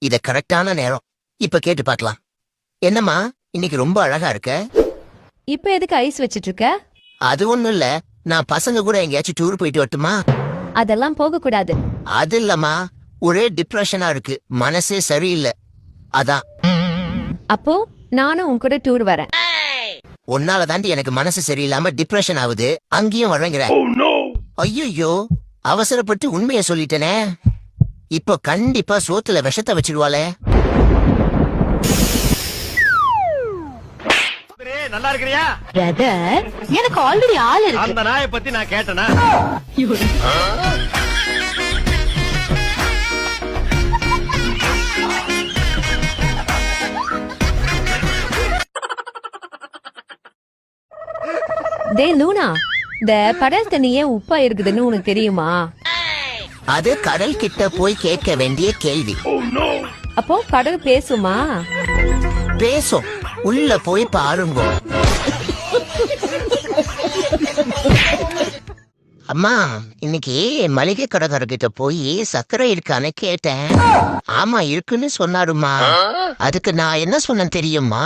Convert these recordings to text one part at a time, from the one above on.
இத கரெக்டான நேரம். இப்ப கேட்டு பார்க்கலாம். என்னம்மா இன்னைக்கு ரொம்ப அழகா இருக்க? இப்ப எதுக்கு ஐஸ் வச்சிட்டு இருக்க? அது ஒண்ணும் இல்ல, நான் பசங்க கூட எங்கேயாச்சும் டூர் போயிட்டு வரட்டுமா? அதெல்லாம் போக கூடாது. அது இல்லம்மா, ஒரே டிப்ரெஷனா இருக்கு, மனசே சரியில்லை, அதான். அப்போ நானும் உன் கூட டூர் வரேன். உன்னால தாண்டி எனக்கு மனசு சரியில்லாம டிப்ரெஷன் ஆகுது, அங்கேயும் வர்றேங்கிற. ஐயோ, அவசரப்பட்டு உண்மைய சொல்லிட்டனே. இப்போ கண்டிப்பா சோத்துல விஷத்தை வச்சிருவாளே. நல்லா இருக்கிறியா பிரதர்? எனக்கு ஆல்ரெடி ஆள் இருக்கு. அந்த நாயை பத்தி நான் கேட்டனா? டே லூனா, இந்த கடல் தண்ணி ஏன் உப்பா இருக்குதுன்னு உனக்கு தெரியுமா? அது கடல் கிட்ட போய் கேட்க வேண்டிய கேள்வி. அப்போ கடல் பேசுமா? பேசும், உள்ள போய் பாருங்க. அம்மா, இன்னைக்கு மளிகை கடைக்காரர்கிட்ட போய் சர்க்கரை இருக்கான்னு கேட்டேன். ஆமா இருக்குன்னு சொன்னாருமா. அதுக்கு நான் என்ன சொன்னேன் தெரியுமா?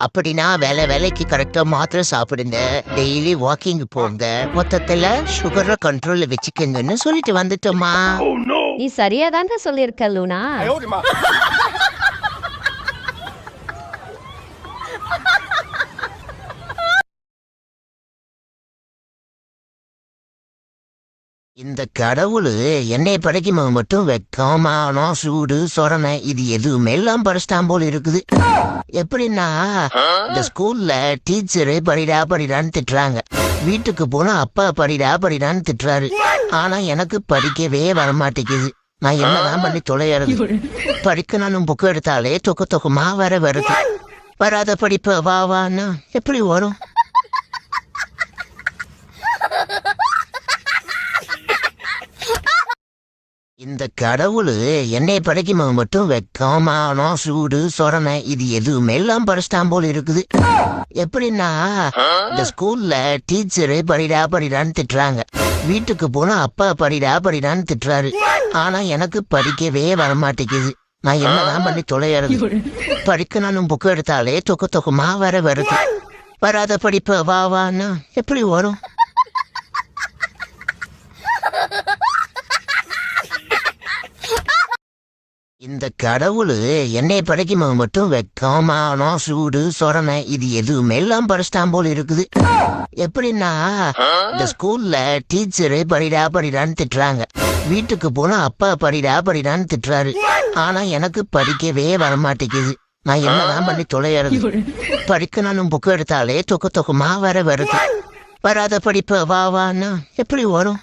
அப்படின்னா வேலைக்கு கரெக்டா மாத்திரை சாப்பிடுங்க, டெய்லி வாக்கிங் போங்க, மொத்தத்துல சுகரை கண்ட்ரோல்ல வச்சுக்கங்கன்னு சொல்லிட்டு வந்துட்டோமா. நீ சரியா தான் சொல்லியிருக்க லூனா. இந்த கடவுள் என்னை படைக்கும் மட்டும் வெக்கம், மானம், சூடு, சொரணை இது எதுவுமே எல்லாம் படைச்சிட்டான் போல இருக்குது. எப்படின்னா, இந்த ஸ்கூல்ல டீச்சரு படிடான்னு திட்டுறாங்க, வீட்டுக்கு போனா அப்பா படிடான்னு திட்டுறாரு. ஆனா எனக்கு படிக்கவே வரமாட்டேங்குது. நான் என்னதான் பண்ணி தொலைறது? படிக்கணும் புக்கு எடுத்தாலே தொக்கமா வருது. வராத படிப்பு வான்னு எப்படி வரும்? இந்த கடவுள் என்னை படைக்கும் மட்டும் வெக்கம், மானம், சூடு, சொரணை இது எதுவுமே எல்லாம் படைச்சிட்டான் போல இருக்குது. எப்படின்னா, இந்த ஸ்கூல்ல டீச்சரு படிடான்னு திட்டுறாங்க, வீட்டுக்கு போனா அப்பா படிடான்னு திட்டுறாரு. ஆனா எனக்கு படிக்கவே வரமாட்டேங்குது. நான் என்னதான் பண்ணி தொலைறது? படிக்கணும் புக்கு எடுத்தாலே தொக்கமா வருது. வராத படிப்பு வான்னு எப்படி வரும்? இந்த கடவுள் என்னை படைக்கும் மட்டும் வெக்கம், மானம், சூடு, சொரணை இது எதுவுமே எல்லாம் படைச்சிட்டான் போல இருக்குது. எப்படின்னா, இந்த ஸ்கூல்ல டீச்சரு படிடான்னு திட்டுறாங்க, வீட்டுக்கு போனா அப்பா படிடான்னு திட்டுறாரு. ஆனா எனக்கு படிக்கவே வரமாட்டேங்குது. நான் என்னதான் பண்ணி தொலைறது? படிக்கணும் புக்கு எடுத்தாலே தொக்கமா வருது. வராத படிப்பு வான்னு எப்படி வரும்?